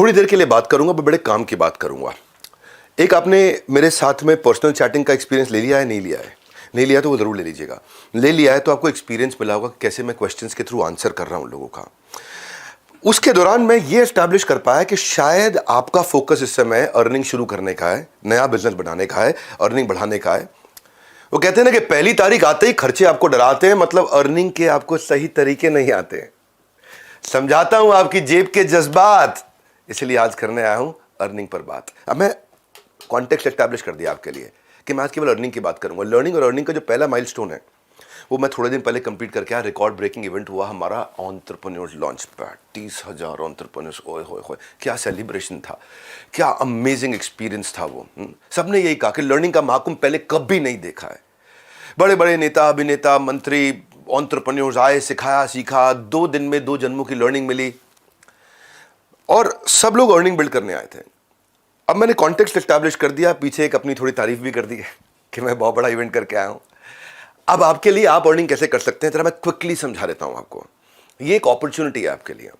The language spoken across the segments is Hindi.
थोड़ी देर के लिए बात करूंगा, बड़े काम की बात करूंगा। एक आपने मेरे साथ में पर्सनल चैटिंग का एक्सपीरियंस ले लिया है, नहीं लिया है? नहीं लिया तो वो ज़रूर ले लीजिएगा। ले लिया है तो आपको एक्सपीरियंस मिला होगा कैसे मैं क्वेश्चंस के थ्रू आंसर कर रहा हूं लोगों का। उसके दौरान मैं ये एस्टैब्लिश कर पाया कि शायद आपका फोकस इस समय अर्निंग शुरू करने का है, नया बिजनेस बनाने का है, अर्निंग बढ़ाने का है। वो कहते हैं ना कि पहली तारीख आते ही खर्चे आपको डराते हैं, मतलब अर्निंग के आपको सही तरीके नहीं आते। समझाता हूं आपकी जेब के जज्बात, इसलिए आज करने आया हूं अर्निंग पर बात। अब मैं कॉन्टेक्स्ट एस्टैब्लिश कर दिया आपके लिए कि मैं आज केवल अर्निंग की बात करूंगा। लर्निंग और अर्निंग का जो पहला माइलस्टोन है वो मैं थोड़े दिन पहले कंप्लीट करके आया। रिकॉर्ड ब्रेकिंग इवेंट हुआ हमारा एंटरप्रेन्योर्स लॉन्च पैड। 30,000 एंटरप्रेन्योर्स, ओए होए होए, क्या सेलिब्रेशन था, क्या अमेजिंग एक्सपीरियंस था वो। सबने यही कहा कि लर्निंग का महाकुंभ पहले कभी नहीं देखा है। बड़े बड़े नेता, अभिनेता, मंत्री, एंटरप्रेन्योर्स आए, सिखाया, सीखा। 2 दिन में 2 जन्मों की लर्निंग मिली और सब लोग अर्निंग बिल्ड करने आए थे। अब मैंने कॉन्टेक्स्ट एस्टैब्लिश कर दिया, पीछे एक अपनी थोड़ी तारीफ भी कर दी कि मैं बहुत बड़ा इवेंट करके आया हूं। अब आपके लिए आप अर्निंग कैसे कर सकते हैं, जरा मैं क्विकली समझा देता हूं आपको। ये एक अपॉर्चुनिटी है आपके लिए।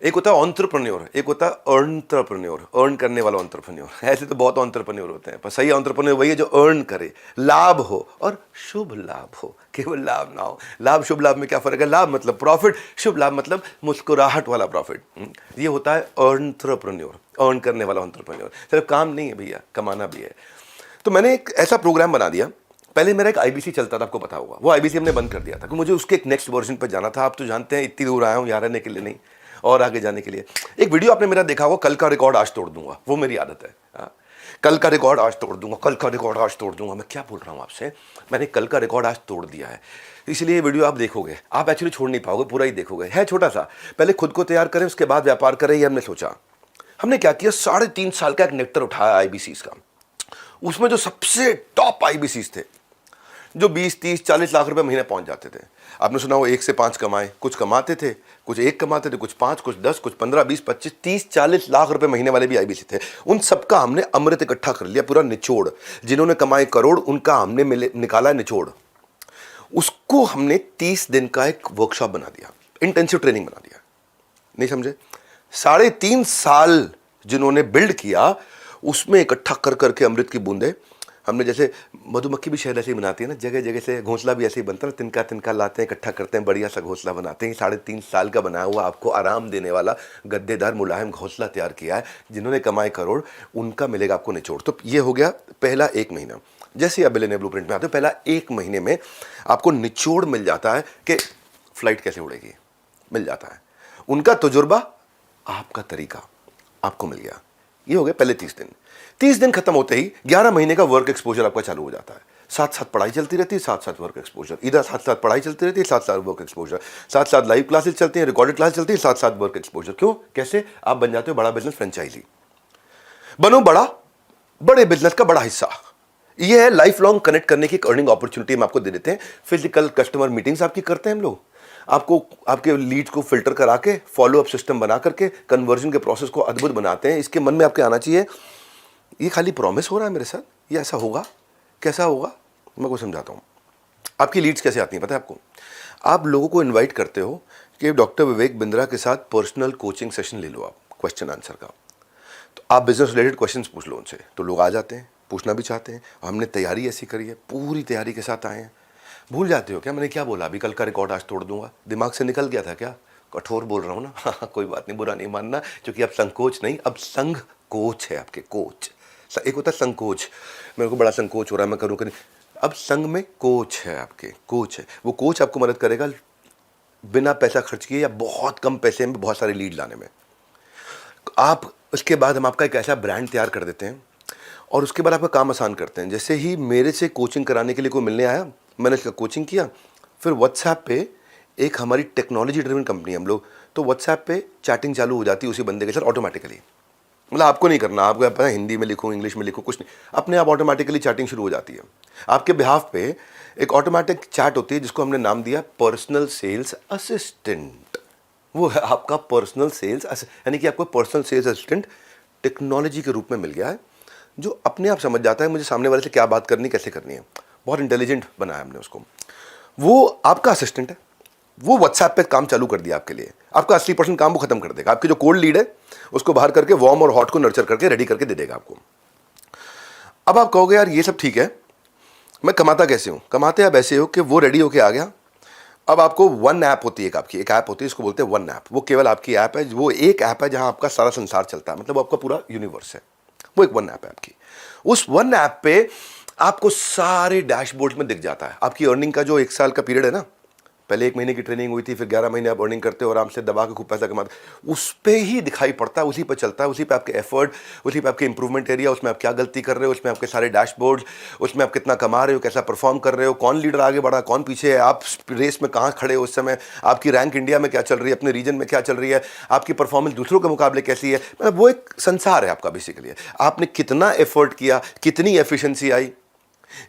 एक होता है एंटरप्रेन्योर, एक होता है एंटरप्रेन्योर, अर्न करने वाला एंटरप्रेन्योर। ऐसे तो बहुत एंटरप्रेन्योर होते हैं, पर सही एंटरप्रेन्योर वही है जो अर्न करे, लाभ हो और शुभ लाभ हो, केवल लाभ ना हो। लाभ शुभ लाभ में क्या फर्क है? लाभ मतलब प्रॉफिट, शुभ लाभ मतलब मुस्कुराहट वाला प्रॉफिट। ये होता है एंटरप्रेन्योर, अर्न करने वाला एंटरप्रेन्योर। सिर्फ काम नहीं है भैया, कमाना भी है। तो मैंने एक ऐसा प्रोग्राम बना दिया। पहले मेरा एक आईबीसी चलता था, आपको पता होगा। वो आईबीसी हमने बंद कर दिया था क्योंकि मुझे उसके एक नेक्स्ट वर्जन पर जाना था। आप तो जानते हैं इतनी दूर आया हूं यहाँ रहने के लिए नहीं, और आगे जाने के लिए। एक वीडियो आपने मेरा देखा होगा, कल का रिकॉर्ड आज तोड़ दूंगा, वो मेरी आदत है। कल का रिकॉर्ड आज तोड़ दूंगा, कल का रिकॉर्ड आज तोड़ दूंगा। मैं क्या बोल रहा हूं आपसे, मैंने कल का रिकॉर्ड आज तोड़ दिया है। इसलिए ये वीडियो आप देखोगे, आप एक्चुअली छोड़ नहीं पाओगे, पूरा ही देखोगे। है छोटा सा, पहले खुद को तैयार करें, उसके बाद व्यापार करें, ये हमने सोचा। हमने क्या किया, 3.5 साल का एक नेक्टर उठाया आईबीसीज का। उसमें जो सबसे टॉप आईबीसीज थे, जो 20, 30, 40 लाख रुपए महीने पहुंच जाते थे। आपने सुना वो 1 से 5 कमाए, कुछ कमाते थे, कुछ 1 कमाते थे, कुछ 5, कुछ 10, कुछ 15, 20, 25, 30, 40 लाख रुपए महीने वाले भी आईबीसी थे। उन सबका हमने अमृत इकट्ठा कर लिया, पूरा निचोड़। जिन्होंने कमाए करोड़, उनका हमने निकाला निचोड़। उसको हमने 30 दिन का एक वर्कशॉप बना दिया, इंटेंसिव ट्रेनिंग बना दिया। नहीं समझे? 3.5 साल जिन्होंने बिल्ड किया, उसमें इकट्ठा कर करके अमृत की बूंदे हमने, जैसे मधुमक्खी भी शहद ऐसे ही बनाती है ना, जगह जगह से घोंसला भी ऐसे ही बनता है, तिनका तिनका लाते हैं, इकट्ठा करते हैं, बढ़िया सा घोंसला बनाते हैं। 3.5 साल का बनाया हुआ, आपको आराम देने वाला गद्देदार मुलायम घोंसला तैयार किया है। जिन्होंने कमाए करोड़, उनका मिलेगा आपको निचोड़। तो ये हो गया पहला 1 महीना। जैसे आप बिलियनियर ब्लूप्रिंट में आते हो, पहला 1 महीने में आपको निचोड़ मिल जाता है कि फ्लाइट कैसे उड़ेगी, मिल जाता है। उनका तजुर्बा, आपका तरीका आपको मिल गया। ये हो गया पहले 30 दिन। 30 दिन खत्म होते ही 11 महीने का वर्क एक्सपोजर आपका चालू हो जाता है। साथ साथ पढ़ाई चलती रहती है, साथ साथ वर्क एक्सपोजर। इधर साथ साथ पढ़ाई चलती रहती है, साथ साथ वर्क एक्सपोजर। साथ साथ लाइव क्लासेस चलती हैं, रिकॉर्डेड क्लास चलती है, साथ साथ वर्क एक्सपोजर। क्यों? कैसे? आप बन जाते हो बड़ा बिजनेस फ्रेंचाइजी। बनो बड़ा, बड़े बिजनेस का बड़ा हिस्सा। ये है लाइफ लॉन्ग कनेक्ट करने की एक अर्निंग अपॉर्चुनिटी हम आपको दे देते हैं। फिजिकल कस्टमर मीटिंग्स आपकी करते हैं हम लोग, आपको आपके लीड्स को फिल्टर करा के, फॉलो अप सिस्टम बना करके कन्वर्जन के प्रोसेस को अद्भुत बनाते हैं। इसके मन में आपके आना चाहिए, ये खाली प्रॉमिस हो रहा है मेरे साथ, ये ऐसा होगा? कैसा होगा? मैं को समझाता हूँ। आपकी लीड्स कैसे आती हैं पता है आपको? आप लोगों को इनवाइट करते हो कि डॉक्टर विवेक बिंद्रा के साथ पर्सनल कोचिंग सेशन ले लो आप, क्वेश्चन आंसर का। तो आप बिजनेस रिलेटेड क्वेश्चंस पूछ लो उनसे, तो लोग आ जाते हैं, पूछना भी चाहते हैं। हमने तैयारी ऐसी करी है, पूरी तैयारी के साथ आए हैं। भूल जाते हो क्या मैंने क्या बोला? अभी कल का रिकॉर्ड आज तोड़ दूंगा, दिमाग से निकल गया था क्या? कठोर बोल रहा हूँ ना? हाँ, कोई बात नहीं, बुरा नहीं मानना, क्योंकि अब संकोच नहीं, अब संघ कोच है आपके, कोच। एक होता है संकोच, मेरे को बड़ा संकोच हो रहा है, मैं करूँ कि नहीं। अब संघ में कोच है आपके, कोच है। वो कोच आपको मदद करेगा बिना पैसा खर्च किए या बहुत कम पैसे में बहुत सारे लीड लाने में। आप उसके बाद हम आपका एक ऐसा ब्रांड तैयार कर देते हैं और उसके बाद आपका काम आसान करते हैं। जैसे ही मेरे से कोचिंग कराने के लिए कोई मिलने आया, मैंने इसका कोचिंग किया, फिर व्हाट्सएप पे एक हमारी टेक्नोलॉजी ड्रिवन कंपनी हम लोग, तो व्हाट्सएप पे चैटिंग चालू हो जाती है उसी बंदे के साथ ऑटोमेटिकली। मतलब आपको नहीं करना, आपको पता है हिंदी में लिखो, इंग्लिश में लिखो, कुछ नहीं, अपने आप ऑटोमेटिकली चैटिंग शुरू हो जाती है। आपके बिहाफ पे एक ऑटोमेटिक चैट होती है जिसको हमने नाम दिया पर्सनल सेल्स असिस्टेंट। वो है आपका पर्सनल सेल्स, यानी कि आपको पर्सनल सेल्स असिस्टेंट टेक्नोलॉजी के रूप में मिल गया है, जो अपने आप समझ जाता है मुझे सामने वाले से क्या बात करनी, कैसे करनी है। बहुत इंटेलिजेंट बनाया हमने उसको। वो आपका असिस्टेंट है, वो व्हाट्सएप पे काम चालू कर दिया आपके लिए, आपका 80% काम वो खत्म कर देगा। आपकी जो कोल्ड लीड है उसको बाहर करके वार्म और हॉट को नर्चर करके रेडी करके दे देगा आपको। अब आप कहोगे यार ये सब ठीक है, मैं कमाता कैसे हूं? कमाते आप ऐसे हो कि वो रेडी होके आ गया, अब आपको वन ऐप होती है, आपकी एक ऐप होती है, इसको बोलते हैं वन ऐप। वो केवल आपकी ऐप है, वो एक ऐप है जहां आपका सारा संसार चलता है, मतलब वो आपका पूरा यूनिवर्स है, वो एक वन ऐप है आपकी। उस वन ऐप पे आपको सारे डैशबोर्ड में दिख जाता है आपकी अर्निंग का जो 1 साल का पीरियड है ना, पहले 1 महीने की ट्रेनिंग हुई थी, फिर 11 महीने आप अर्निंग करते हो, आराम से दबा के खूब पैसा कमाते, उस पे ही दिखाई पड़ता है, उसी पे चलता है, उसी पे आपके एफर्ट, उसी पे आपके इंप्रूवमेंट एरिया, उसमें आप क्या गलती कर रहे हो, उसमें आपके सारे डैशबोर्ड, उसमें आप कितना कमा रहे हो, कैसा परफॉर्म कर रहे हो, कौन लीडर आगे बढ़ा, कौन पीछे है, आप रेस में कहाँ खड़े हो उस समय, आपकी रैंक इंडिया में क्या चल रही है, अपने रीजन में क्या चल रही है, आपकी परफॉर्मेंस दूसरों के मुकाबले कैसी है, मतलब वो एक संसार है आपका बेसिकली। आपने कितना एफर्ट किया, कितनी एफिशिएंसी आई।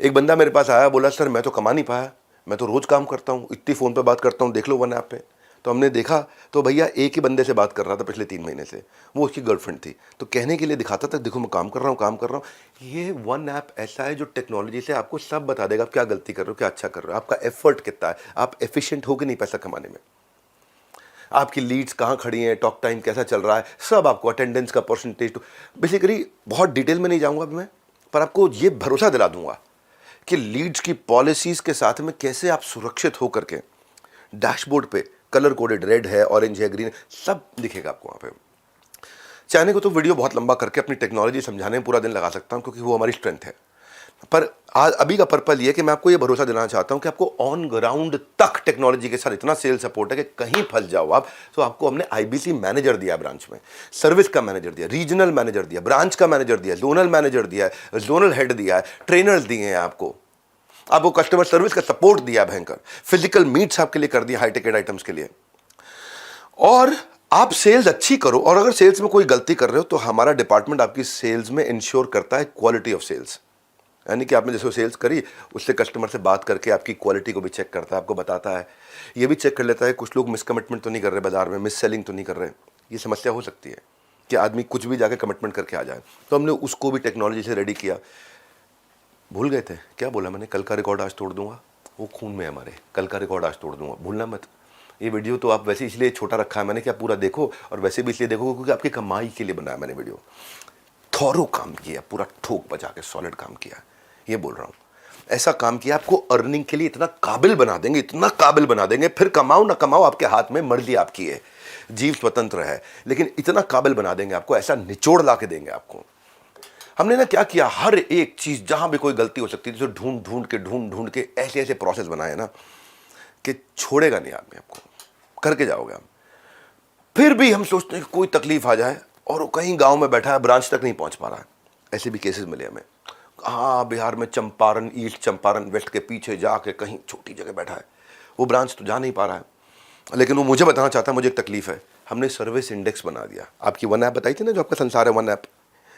एक बंदा मेरे पास आया, बोला सर मैं तो कमा नहीं पाया, मैं तो रोज काम करता हूँ, इतनी फ़ोन पे बात करता हूँ, देख लो वन ऐप पे। तो हमने देखा तो भैया एक ही बंदे से बात कर रहा था पिछले 3 महीने से, वो उसकी गर्लफ्रेंड थी। तो कहने के लिए दिखाता था देखो मैं काम कर रहा हूँ, काम कर रहा हूँ। ये वन ऐप ऐसा है जो टेक्नोलॉजी से आपको सब बता देगा, आप क्या गलती कर रहे हो, क्या अच्छा कर रहे हो, आपका एफर्ट कितना है, आप एफिशिएंट हो कि नहीं पैसा कमाने में, आपकी लीड्स कहाँ खड़ी हैं, टॉक टाइम कैसा चल रहा है, सब आपको, अटेंडेंस का परसेंटेज। तो बेसिकली बहुत डिटेल में नहीं जाऊँगा मैं, पर आपको ये भरोसा दिला दूंगा कि लीड्स की पॉलिसीज के साथ में कैसे आप सुरक्षित होकर के डैशबोर्ड पे कलर कोडेड, रेड है, ऑरेंज है, ग्रीन है, सब दिखेगा आपको वहां पे। चाहने को तो वीडियो बहुत लंबा करके अपनी टेक्नोलॉजी समझाने में पूरा दिन लगा सकता हूं, क्योंकि वो हमारी स्ट्रेंथ है। पर आज अभी का पर्पल ये कि मैं आपको ये भरोसा दिलाना चाहता हूं कि आपको ऑन ग्राउंड तक टेक्नोलॉजी के साथ इतना सेल सपोर्ट है कि कहीं फंस जाओ आप तो आपको हमने आईबीसी मैनेजर दिया, ब्रांच में सर्विस का मैनेजर दिया, रीजनल मैनेजर दिया, ब्रांच का मैनेजर दिया, जोनल मैनेजर दिया है, जोनल हेड दिया है, ट्रेनर्स दिए हैं आपको कस्टमर सर्विस का सपोर्ट दिया भयंकर, फिजिकल मीट्स आपके लिए कर दिया हाई टिकट आइटम्स के लिए। और आप सेल्स अच्छी करो, और अगर सेल्स में कोई गलती कर रहे हो तो हमारा डिपार्टमेंट आपकी सेल्स में इंश्योर करता है क्वालिटी ऑफ सेल्स, यानी कि आपने जैसे सेल्स करी उससे कस्टमर से बात करके आपकी क्वालिटी को भी चेक करता है, आपको बताता है, ये भी चेक कर लेता है कुछ लोग मिस कमिटमेंट तो नहीं कर रहे बाजार में, मिस सेलिंग तो नहीं कर रहे। ये समस्या हो सकती है कि आदमी कुछ भी जाके कमिटमेंट करके आ जाए, तो हमने उसको भी टेक्नोलॉजी से रेडी किया। भूल गए थे क्या बोला मैंने, कल का रिकॉर्ड आज तोड़ दूंगा, वो खून में हमारे, कल का रिकॉर्ड आज तोड़ दूंगा, भूलना मत। ये वीडियो तो आप वैसे इसलिए छोटा रखा है मैंने कि आप पूरा देखो, और वैसे भी इसलिए देखो क्योंकि आपकी कमाई के लिए बनाया मैंने वीडियो। थॉरो काम किया, पूरा ठोक बजा के सॉलिड काम किया, ये बोल रहा हूँ। ऐसा काम किया आपको अर्निंग के लिए इतना काबिल बना देंगे, इतना काबिल बना देंगे, फिर कमाओ ना कमाओ आपके हाथ में, मर्जी आपकी है, जीव स्वतंत्र है, लेकिन इतना काबिल बना देंगे आपको, ऐसा निचोड़ ला के देंगे आपको। हमने ना क्या किया, हर एक चीज जहां भी कोई गलती हो सकती थी तो ढूंढ ढूंढ के ऐसे ऐसे प्रोसेस बनाए ना कि छोड़ेगा नहीं आदमी, आपको करके जाओगे आप। फिर भी हम सोचते हैं कि कोई तकलीफ आ जाए और वो कहीं गांव में बैठा है, ब्रांच तक नहीं पहुंच पा रहा है, ऐसे भी केसेस मिले हमें। हाँ, बिहार में चंपारण, ईस्ट चंपारण वेस्ट के पीछे जाके कहीं छोटी जगह बैठा है, वो ब्रांच तो जा नहीं पा रहा है, लेकिन वो मुझे बताना चाहता है मुझे एक तकलीफ है। हमने सर्विस इंडेक्स बना दिया। आपकी वन ऐप बताई थी ना जो आपका संसार है, वन ऐप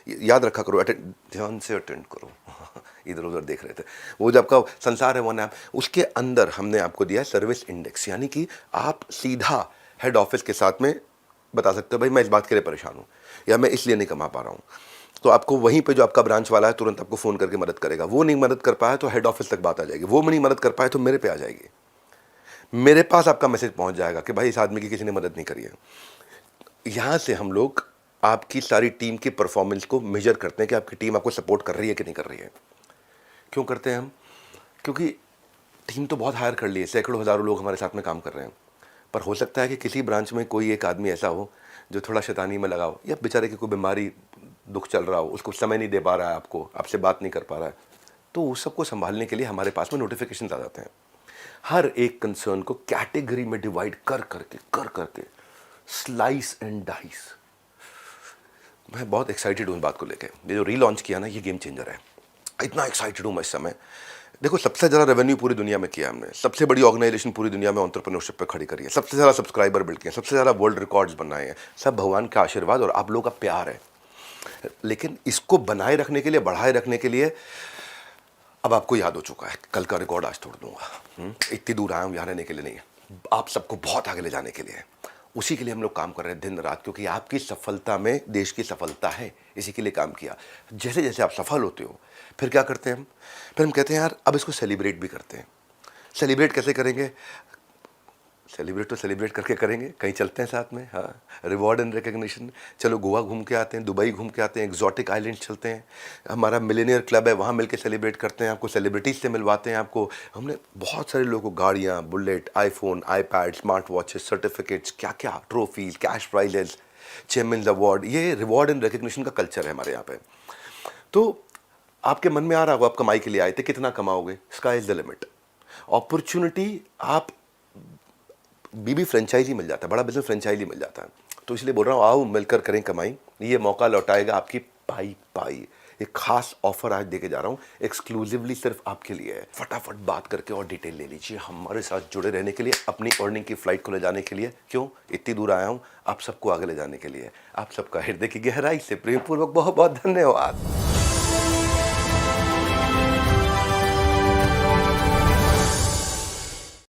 याद रखा करो, ध्यान से अटेंड करो इधर उधर देख रहे थे, वो जो आपका संसार है वन ऐप, उसके अंदर हमने आपको दिया सर्विस इंडेक्स, यानी कि आप सीधा हेड ऑफिस के साथ में बता सकते हो भाई मैं इस बात के लिए परेशान हूँ या मैं इसलिए नहीं कमा पा रहा हूँ, तो आपको वहीं पे जो आपका ब्रांच वाला है तुरंत आपको फ़ोन करके मदद करेगा। वो नहीं मदद कर पाया तो हेड ऑफिस तक बात आ जाएगी, वो नहीं मदद कर पाए तो मेरे पे आ जाएगी, मेरे पास आपका मैसेज पहुंच जाएगा कि भाई इस आदमी की किसी ने मदद नहीं करी है। यहाँ से हम लोग आपकी सारी टीम की परफॉर्मेंस को मेजर करते हैं कि आपकी टीम आपको सपोर्ट कर रही है कि नहीं कर रही है। क्यों करते हैं हम? क्योंकि टीम तो बहुत हायर कर ली है, सैकड़ों हज़ारों लोग हमारे साथ में काम कर रहे हैं, पर हो सकता है कि किसी ब्रांच में कोई एक आदमी ऐसा हो जो थोड़ा शैतानी में लगा हो, या बेचारे की कोई बीमारी दुख चल रहा हो, उसको समय नहीं दे पा रहा है, आपको आपसे बात नहीं कर पा रहा है, तो उस सबको संभालने के लिए हमारे पास में नोटिफिकेशन आ जाते हैं। हर एक कंसर्न को कैटेगरी में डिवाइड कर करके स्लाइस एंड डाइस। मैं बहुत एक्साइटेड हूँ इस बात को लेके, ये जो रीलॉन्च किया ना ये गेम चेंजर है, इतना एक्साइटेड हूँ मैं इस समय। देखो सबसे ज़्यादा रेवेन्यू पूरी दुनिया में किया हमने, सबसे बड़ी ऑर्गेनाइजेशन पूरी दुनिया में एंटरप्रेन्योरशिप पे खड़ी करी है, सबसे ज़्यादा सब्सक्राइबर बिल्ड किए, सबसे ज़्यादा वर्ल्ड रिकॉर्ड्स बनाए हैं, सब भगवान का आशीर्वाद और आप लोगों का प्यार है। लेकिन इसको बनाए रखने के लिए, बढ़ाए रखने के लिए अब आपको याद हो चुका है, कल का रिकॉर्ड आज तोड़ दूंगा। इतनी दूर आया हूँ यहाँ रहने के लिए नहीं, आप सबको बहुत आगे ले जाने के लिए, उसी के लिए हम लोग काम कर रहे हैं दिन रात, क्योंकि आपकी सफलता में देश की सफलता है, इसी के लिए काम किया। जैसे जैसे आप सफल होते हो फिर क्या करते हैं हम, फिर हम कहते हैं यार अब इसको सेलिब्रेट भी करते हैं। सेलिब्रेट कैसे करेंगे? सेलिब्रेट तो सेलिब्रेट करके करेंगे, कहीं चलते हैं साथ में। हाँ, रिवॉर्ड एंड रिकग्निशन, चलो गोवा घूम के आते हैं, दुबई घूम के आते हैं, एग्जॉटिक आइलैंड चलते हैं, हमारा मिलेनियर क्लब है वहाँ मिलके सेलिब्रेट करते हैं, आपको सेलिब्रिटीज से मिलवाते हैं। आपको हमने बहुत सारे लोगों को गाड़ियाँ, bullet, iPhone, iPad, smart watches, certificates, क्या क्या trophies, cash prices, chairman award, ये रिवॉर्ड एंड रिकग्निशन का कल्चर है हमारे यहाँ पे। तो आपके मन में आ रहा होगा आप कमाई के लिए आए थे, कितना कमाओगे, sky is the limit. Opportunity, आप बीबी फ्रेंचाइजी मिल जाता है, बड़ा बिजनेस फ्रेंचाइजी मिल जाता है। तो इसलिए बोल रहा हूँ आओ मिलकर करें कमाई, ये मौका लौटाएगा आपकी पाई पाई। एक खास ऑफर आज देके जा रहा हूँ, एक्सक्लूसिवली सिर्फ आपके लिए है। फटाफट बात करके और डिटेल ले लीजिए, हमारे साथ जुड़े रहने के लिए, अपनी अर्निंग की फ्लाइट को ले जाने के लिए। क्यों इतनी दूर आया हूँ, आप सबको आगे ले जाने के लिए। आप सबका हृदय की गहराई से प्रेमपूर्वक बहुत बहुत धन्यवाद।